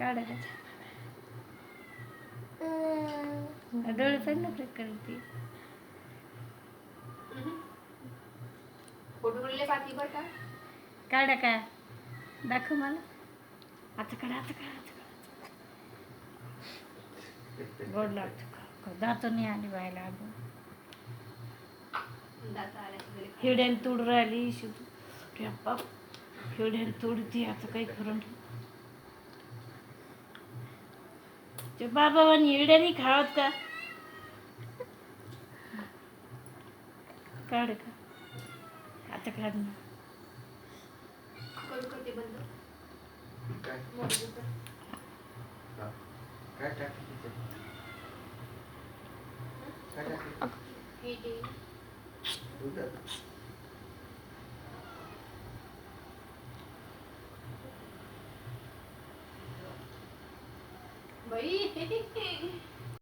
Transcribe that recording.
काढ रे. डोळे पण नखरे करते. फोटो काढले बाकी बरं का. काढा का दाखव मला. आता काढा आता काढा आता काढा. गोड लागतो. दात नाही आली व्हायला अजून. दात आल्या हिड्यान तोड राहिली शिव. हिड्यान तोडती आता काही खरं नाही. ते बाबा पण हिड्यानी खावत का. काढ का आता काढ ना. करू करते बंद. काय मोबाईल कर. काय टाकते काय टाकते हे दे. बाई